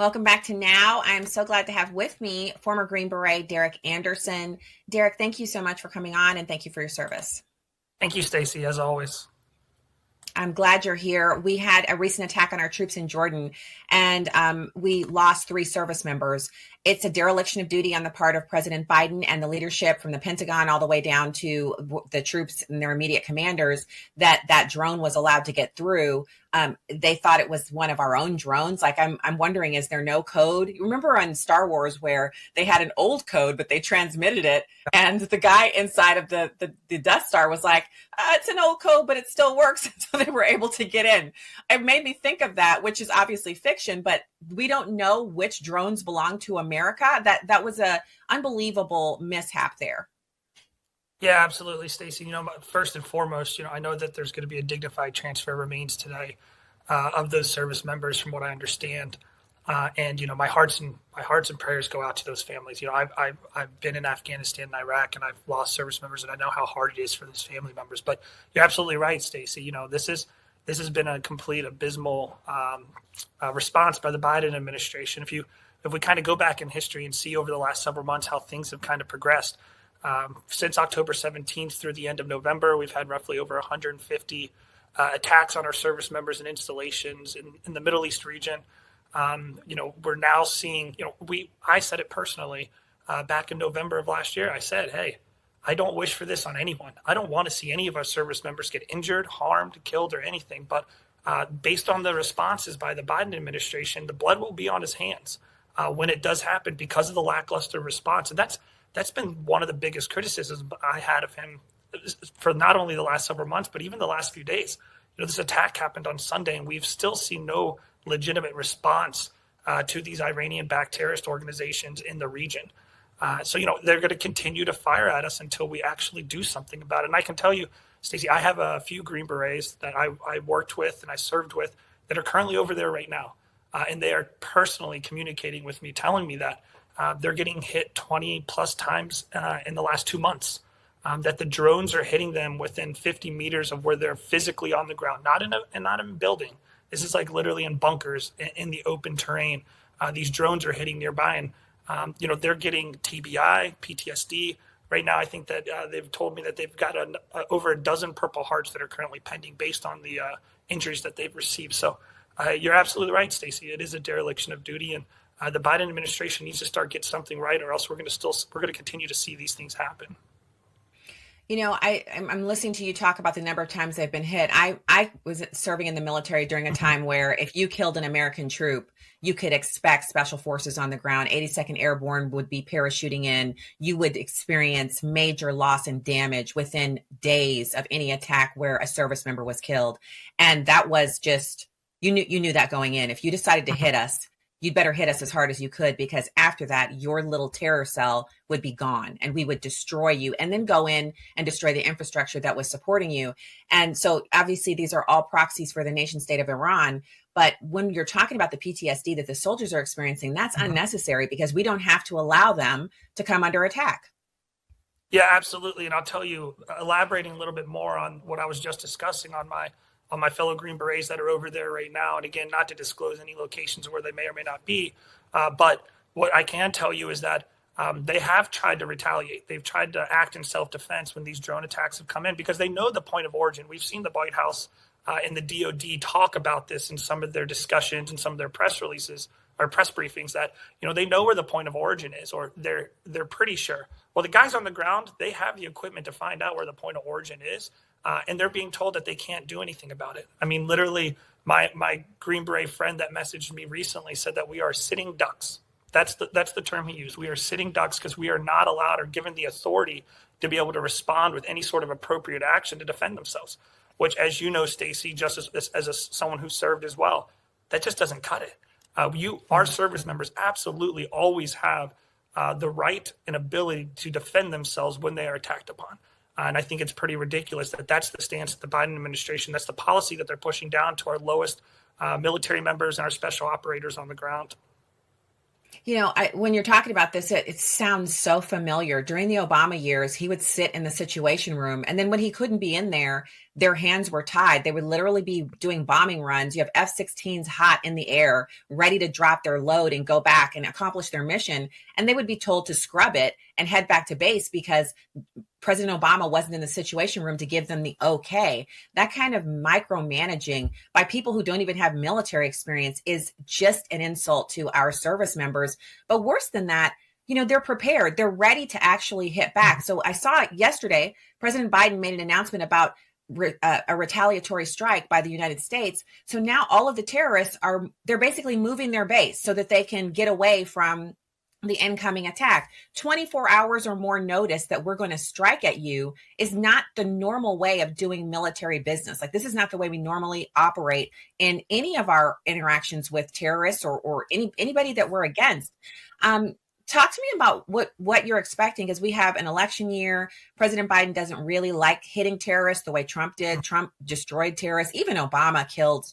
Welcome back to Now. I'm so glad to have with me former Green Beret Derrick Anderson. Derrick, thank you so much for coming on and thank you for your service. Thank you, Stacy, as always. I'm glad you're here. We had a recent attack on our troops in Jordan, and we lost 3 service members. It's a dereliction of duty on the part of President Biden and the leadership from the Pentagon all the way down to the troops and their immediate commanders that drone was allowed to get through. They thought it was one of our own drones. Like I'm wondering, is there no code? You remember on Star Wars where they had an old code, but they transmitted it, and the guy inside of the Death Star was like, "It's an old code, but it still works." So they were able to get in. It made me think of that, which is obviously fiction, but we don't know which drones belong to America. That was a unbelievable mishap there. Yeah, absolutely, Stacy. First and foremost, I know that there's going to be a dignified transfer of remains today of those service members, from what I understand. And my hearts and prayers go out to those families. I've been in Afghanistan and Iraq, and I've lost service members, and I know how hard it is for those family members. But you're absolutely right, Stacy. This has been a complete abysmal response by the Biden administration. If we kind of go back in history and see over the last several months how things have kind of progressed. Since October 17th through the end of November, we've had roughly over 150 attacks on our service members and installations in the Middle East region. We're now seeing, I said it personally back in November of last year. I said, hey, I don't wish for this on anyone. I don't want to see any of our service members get injured, harmed, killed, or anything. But based on the responses by the Biden administration, the blood will be on his hands when it does happen because of the lackluster response. And that's been one of the biggest criticisms I had of him for not only the last several months, but even the last few days. This attack happened on Sunday, and we've still seen no legitimate response to these Iranian-backed terrorist organizations in the region. So they're going to continue to fire at us until we actually do something about it. And I can tell you, Stacy, I have a few Green Berets that I worked with and I served with that are currently over there right now. And they are personally communicating with me, telling me that they're getting hit 20 plus times in the last 2 months, that the drones are hitting them within 50 meters of where they're physically on the ground, not in a building. This is like literally in bunkers in the open terrain. These drones are hitting nearby, and they're getting TBI, PTSD. Right now, I think that they've told me that they've got over a dozen Purple Hearts that are currently pending based on the injuries that they've received. So you're absolutely right, Stacy. It is a dereliction of duty, and the Biden administration needs to start getting something right, or else we're going to continue to see these things happen. I'm listening to you talk about the number of times they've been hit. I was serving in the military during a time where if you killed an American troop, you could expect special forces on the ground. 82nd Airborne would be parachuting in. You would experience major loss and damage within days of any attack where a service member was killed. And that was just, you knew that going in. If you decided to hit us, you'd better hit us as hard as you could, because after that, your little terror cell would be gone and we would destroy you and then go in and destroy the infrastructure that was supporting you. And so obviously these are all proxies for the nation state of Iran. But when you're talking about the PTSD that the soldiers are experiencing, that's unnecessary, because we don't have to allow them to come under attack. Yeah, absolutely. And I'll tell you, elaborating a little bit more on what I was just discussing on my fellow Green Berets that are over there right now. And again, not to disclose any locations where they may or may not be. But what I can tell you is that they have tried to retaliate. They've tried to act in self-defense when these drone attacks have come in, because they know the point of origin. We've seen the White House and the DOD talk about this in some of their discussions and some of their press releases or press briefings, that they know where the point of origin is, or they're pretty sure. Well, the guys on the ground, they have the equipment to find out where the point of origin is. And they're being told that they can't do anything about it. I mean, literally, my Green Beret friend that messaged me recently said that we are sitting ducks. That's the term he used. We are sitting ducks because we are not allowed or given the authority to be able to respond with any sort of appropriate action to defend themselves. Which, as you know, Stacy, just as someone who served as well, that just doesn't cut it. Our service members absolutely always have the right and ability to defend themselves when they are attacked upon. And I think it's pretty ridiculous that that's the stance of the Biden administration. That's the policy that they're pushing down to our lowest military members and our special operators on the ground. When you're talking about this, it sounds so familiar. During the Obama years, he would sit in the Situation Room. And then when he couldn't be in there, their hands were tied. They would literally be doing bombing runs. You have F 16s hot in the air, ready to drop their load and go back and accomplish their mission. And they would be told to scrub it and head back to base because President Obama wasn't in the Situation Room to give them the okay. That kind of micromanaging by people who don't even have military experience is just an insult to our service members. But worse than that, they're prepared. They're ready to actually hit back. So I saw yesterday, President Biden made an announcement about a retaliatory strike by the United States. So now all of the terrorists they're basically moving their base so that they can get away from the incoming attack. 24 hours or more notice that we're going to strike at you is not the normal way of doing military business. Like, this is not the way we normally operate in any of our interactions with terrorists or anybody that we're against. Talk to me about what you're expecting, because we have an election year. President Biden doesn't really like hitting terrorists the way Trump did. Trump destroyed terrorists. Even Obama killed,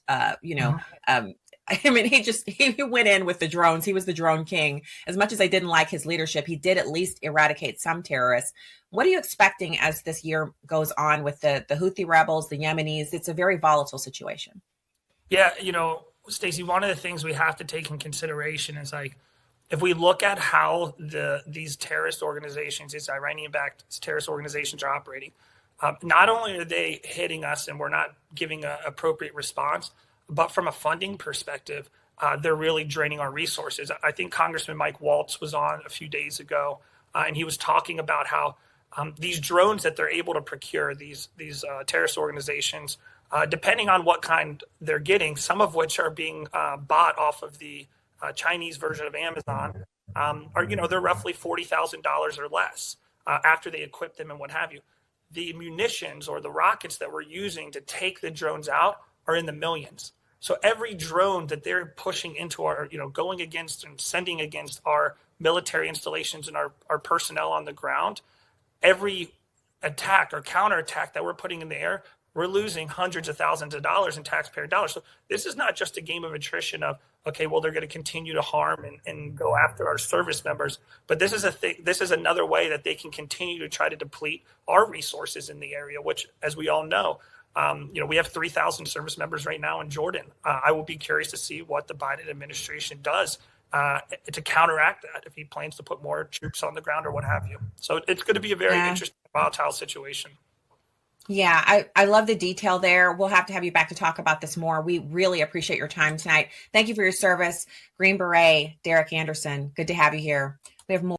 he went in with the drones. He was the drone king. As much as I didn't like his leadership, he did at least eradicate some terrorists. What are you expecting as this year goes on with the Houthi rebels, the Yemenis? It's a very volatile situation. Yeah, Stacy, one of the things we have to take in consideration is, like, if we look at how these terrorist organizations, these Iranian-backed terrorist organizations are operating, not only are they hitting us and we're not giving an appropriate response, but from a funding perspective, they're really draining our resources. I think Congressman Mike Waltz was on a few days ago, and he was talking about how these drones that they're able to procure, these terrorist organizations, depending on what kind they're getting, some of which are being bought off of the Chinese version of Amazon, they're roughly $40,000 or less after they equip them and what have you. The munitions or the rockets that we're using to take the drones out are in the millions. So every drone that they're pushing into our, going against and sending against our military installations and our personnel on the ground, every attack or counterattack that we're putting in the air, we're losing hundreds of thousands of dollars in taxpayer dollars. So this is not just a game of attrition of, okay, well, they're going to continue to harm and go after our service members. But this is another way that they can continue to try to deplete our resources in the area, which, as we all know, we have 3,000 service members right now in Jordan. I will be curious to see what the Biden administration does to counteract that, if he plans to put more troops on the ground or what have you. So it's going to be a very interesting, volatile situation. Yeah, I love the detail there. We'll have to have you back to talk about this more. We really appreciate your time tonight. Thank you for your service. Green Beret, Derrick Anderson. Good to have you here. We have more.